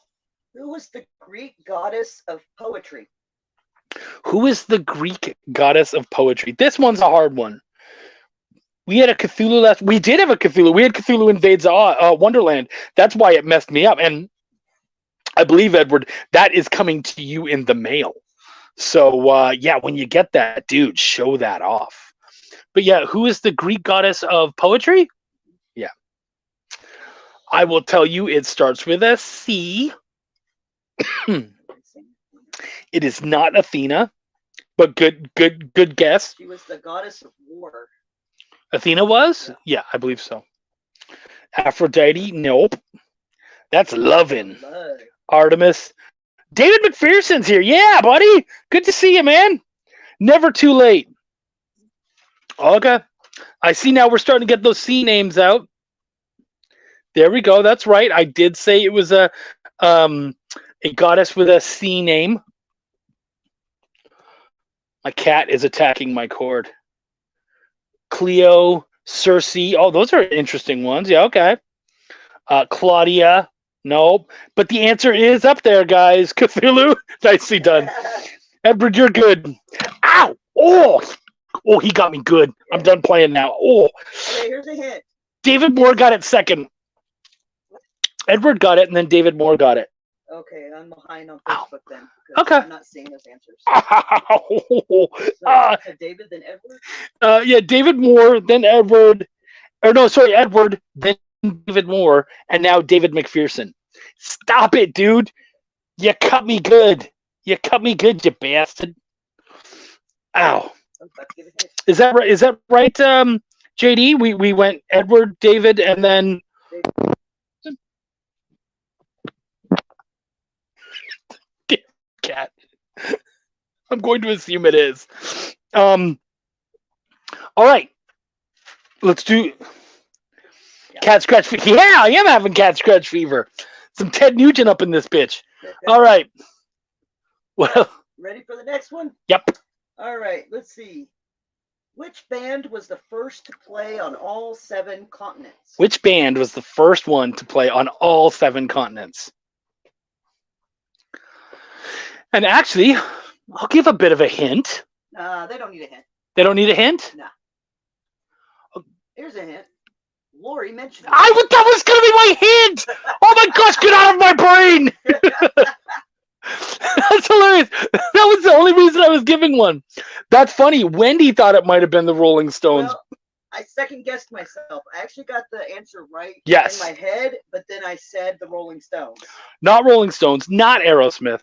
S7: who was the Greek goddess of poetry?
S2: Who is the Greek goddess of poetry? This one's a hard one. We had a Cthulhu last. We did have a Cthulhu. We had Cthulhu Invades Wonderland. That's why it messed me up. And I believe, Edward, that is coming to you in the mail. So, yeah, when you get that, dude, show that off. But, yeah, who is the Greek goddess of poetry? Yeah. I will tell you, it starts with a C. It is not Athena, but good guess.
S7: She was the goddess of war.
S2: Athena was? Yeah, I believe so. Aphrodite? Nope. That's loving.
S7: Love.
S2: Artemis. David McPherson's here. Yeah, buddy. Good to see you, man. Never too late. Okay. I see now we're starting to get those C names out. There we go. That's right. I did say it was a goddess with a C name. My cat is attacking my cord. Cleo, Circe. Oh, those are interesting ones. Yeah, okay. Claudia. Nope. But the answer is up there, guys. Cthulhu. Nicely done. Edward, you're good. Ow! Oh, he got me good. I'm done playing now. Oh.
S7: Okay, here's a hint.
S2: David Moore got it second. Edward got it, and then David Moore got it.
S7: Okay, I'm behind on Facebook then.
S2: Okay.
S7: I'm not seeing those answers.
S2: Ow.
S7: So, David, then Edward?
S2: Yeah, David Moore, then Edward. Or no, sorry, Edward, then David Moore, and now David McPherson. Stop it, dude. You cut me good. You cut me good, you bastard. Ow. Is that right? Is that right, JD? We went Edward, David, and then cat. I'm going to assume it is. All right. Let's do cat scratch fever. Yeah, I am having cat scratch fever. Some Ted Nugent up in this bitch. All right. Well,
S7: ready for the next one?
S2: Yep.
S7: All right, let's see. Which band was the first to play on all 7 continents?
S2: Which band was the first one to play on all 7 continents? And actually, I'll give a bit of a hint.
S7: They don't need a hint.
S2: They don't need a hint?
S7: No. Here's a hint. Laurie mentioned it.
S2: That was going to be my hint! Oh my gosh, get out of my brain! That's hilarious. That was the only reason I was giving one. That's funny. Wendy thought it might have been the Rolling Stones.
S7: Well, I second guessed myself. I actually got the answer right
S2: Yes.
S7: in my head, but then I said the Rolling Stones.
S2: Not Rolling Stones, not Aerosmith.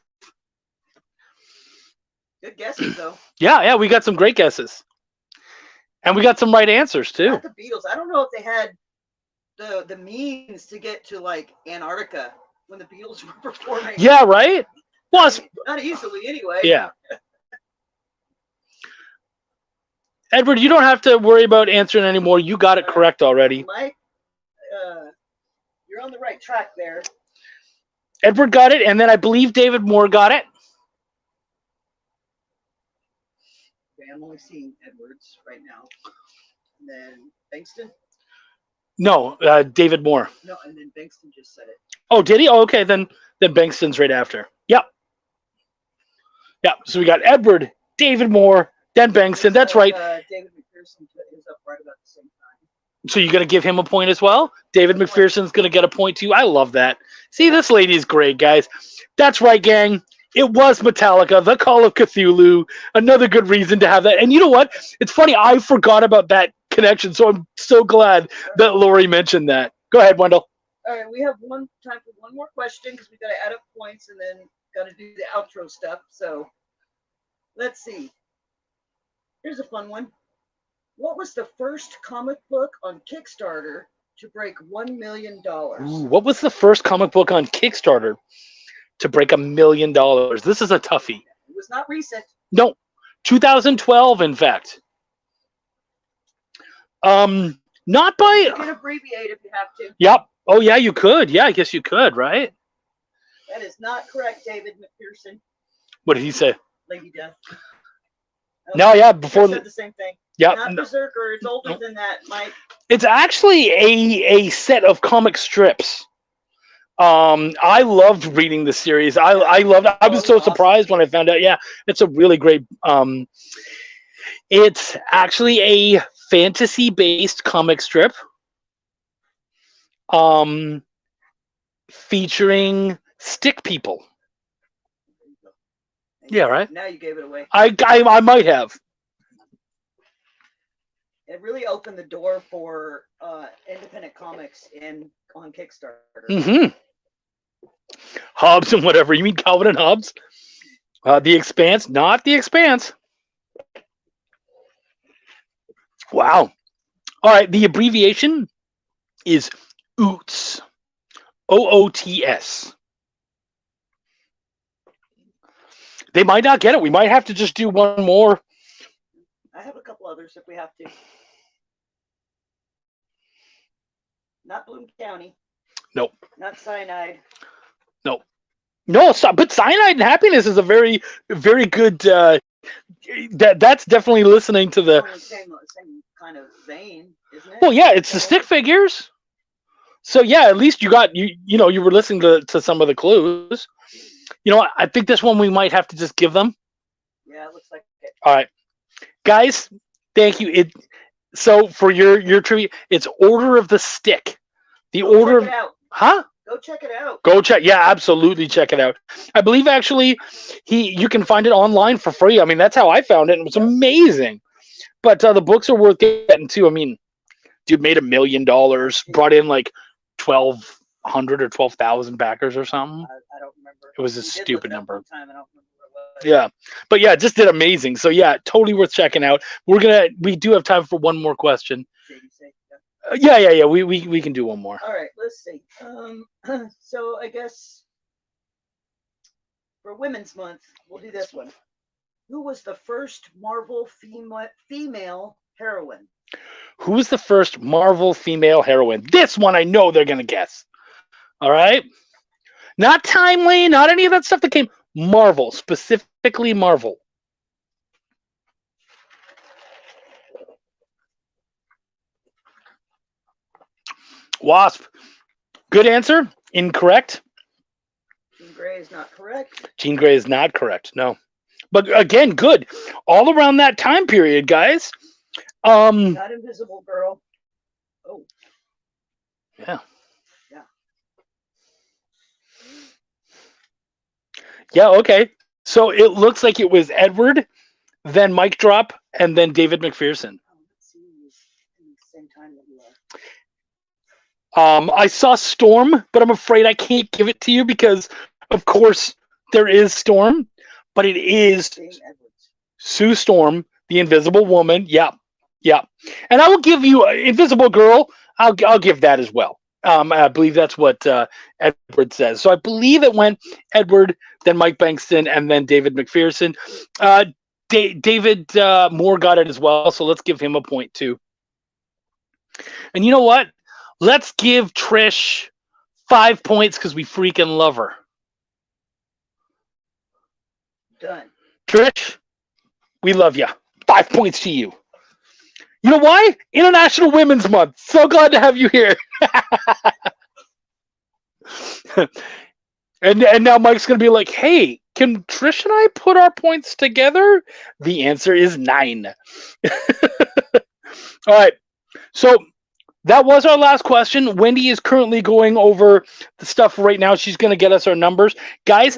S7: Good guesses, though.
S2: Yeah, we got some great guesses. And we got some right answers, too.
S7: Not the Beatles. I don't know if they had the means to get to, like, Antarctica when the Beatles were performing.
S2: Yeah, right? Well,
S7: not easily, anyway.
S2: Yeah. Edward, you don't have to worry about answering anymore. You got it correct already.
S7: Mike, you're on the right track there.
S2: Edward got it, and then I believe David Moore got it.
S7: Okay, I'm only seeing Edwards right now. And then Bankston?
S2: No, David Moore.
S7: No, and then Bankston just said it.
S2: Oh, did he? Oh, okay, then Bankston's right after. Yep. Yeah, so we got Edward, David Moore, then Bankston. That's right.
S7: David McPherson is up right about the same time.
S2: So you're going to give him a point as well? David McPherson's going to get a point too. I love that. See, this lady is great, guys. That's right, gang. It was Metallica, The Call of Cthulhu. Another good reason to have that. And you know what? It's funny. I forgot about that connection, so I'm so glad that Laurie mentioned that. Go ahead, Wendell.
S7: All right, we have time for one more question because we got to add up points and then got to do the outro stuff. So let's see. Here's a fun one. What was the first comic book on Kickstarter to break $1 million?
S2: Ooh, what was the first comic book on Kickstarter to break $1 million? This is a toughie.
S7: It was not recent.
S2: No, 2012, in fact. Not by.
S7: You can abbreviate if you have to.
S2: Yep. Oh, yeah, you could. Yeah, I guess you could, right?
S7: That is not correct, David McPherson.
S2: What did he say?
S7: Lady Death.
S2: No, yeah, before
S7: I said the same thing.
S2: Yeah,
S7: Not Berserker. It's older than that, Mike.
S2: it's actually a set of comic strips. I loved reading the series. I loved. I was so surprised when I found out. Yeah, it's a really great. It's actually a fantasy-based comic strip. Featuring stick people. Yeah, right.
S7: Now you gave it away.
S2: I might have.
S7: It really opened the door for independent comics on Kickstarter.
S2: Mm-hmm. Hobbes and whatever. You mean Calvin and Hobbes? The Expanse, not The Expanse. Wow. All right. The abbreviation is OOTS. OOTS. They might not get it. We might have to just do one more.
S7: I have a couple others if we have to. Not Bloom County.
S2: Nope.
S7: Not Cyanide.
S2: Nope. No, but Cyanide and Happiness is a very, very good. That's definitely listening to the.
S7: Same kind of vein, isn't it?
S2: Well, yeah, it's the stick figures. So yeah, at least you got you know you were listening to some of the clues. You know, I think this one we might have to just give them.
S7: Yeah, it looks like it.
S2: All right, guys, thank you. So for your trivia, it's Order of the Stick. The
S7: Go
S2: order
S7: check
S2: of
S7: it out.
S2: huh?
S7: Go check it out.
S2: Go check. Yeah, absolutely check it out. I believe actually you can find it online for free. I mean, that's how I found it. And it was amazing. But the books are worth getting too. I mean, dude made $1 million, brought in like 1,200 or 12,000 backers or something.
S7: I don't remember.
S2: It was a
S7: We did
S2: stupid
S7: look it up
S2: number.
S7: one time, I don't remember what it was.
S2: Yeah, but yeah, just did amazing. So yeah, totally worth checking out. We do have time for one more question. Yeah. We can do one more.
S7: All right, let's see. So I guess for Women's Month, we'll do this one. Who was the first Marvel female heroine?
S2: Who was the first Marvel female heroine? This one I know they're gonna guess. All right, not Timely, not any of that stuff that came. Marvel, specifically Marvel. Wasp. Good answer. Incorrect.
S7: Jean Grey is not correct.
S2: Jean Grey is not correct. No. But again, good. All around that time period, guys.
S7: Not Invisible Girl. Oh.
S2: Yeah.
S7: Yeah.
S2: Yeah, okay. So it looks like it was Edward, then Mike Drop, and then David McPherson.
S7: Oh, let's see. In the same time that we are.
S2: I saw Storm, but I'm afraid I can't give it to you because, of course, there is Storm, but it is Sue Storm, the Invisible Woman. Yeah. And I will give you Invisible Girl. I'll give that as well. I believe that's what Edward says. So I believe it went Edward, then Mike Bankston, and then David McPherson. David Moore got it as well, so let's give him a point too. And you know what? let's give Trish 5 points because we freaking love her.
S7: Done.
S2: Trish, we love you. 5 points to you. You know why? International Women's Month. So glad to have you here. and now Mike's going to be like, hey, can Trish and I put our points together? The answer is 9. All right. So that was our last question. Wendy is currently going over the stuff right now. She's going to get us our numbers. Guys,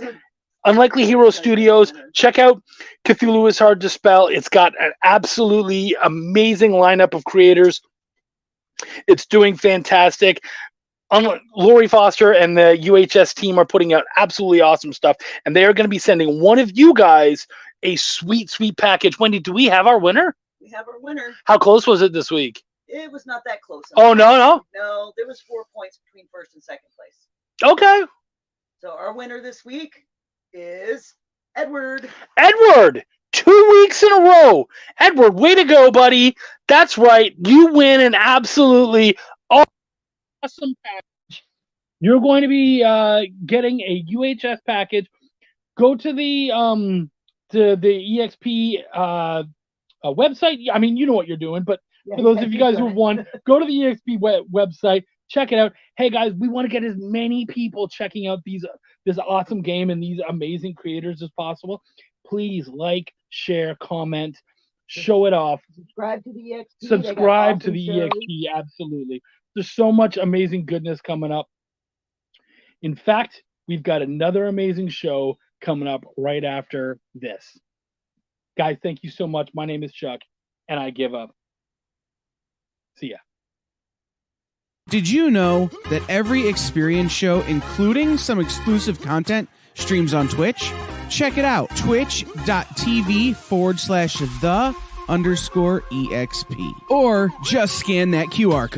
S2: Unlikely Hero Studios, check out Cthulhu is Hard to Spell. It's got an absolutely amazing lineup of creators. It's doing fantastic. Laurie Foster and the UHS team are putting out absolutely awesome stuff, and they are going to be sending one of you guys a sweet, sweet package. Wendy, do we have our winner?
S7: We have our winner.
S2: How close was it this week?
S7: It was not that close.
S2: Oh, no?
S7: No, there was 4 points between first and second place.
S2: Okay.
S7: So our winner this week is Edward.
S2: Edward, 2 weeks in a row. Edward, way to go, buddy. That's right. You win an absolutely awesome package. You're going to be getting a UHS package. Go to the EXP website. I mean, you know what you're doing, but for those of you guys who have won, go to the EXP website. Check it out. Hey, guys, we want to get as many people checking out this awesome game and these amazing creators as possible. Please like, share, comment, show it off.
S7: Subscribe to the EXP.
S2: Subscribe to the EXP, absolutely. There's so much amazing goodness coming up. In fact, we've got another amazing show coming up right after this. Guys, thank you so much. My name is Chuck, and I give up. See ya.
S5: Did you know that every experience show, including some exclusive content, streams on Twitch? Check it out. Twitch.tv/the_EXP. Or just scan that QR code.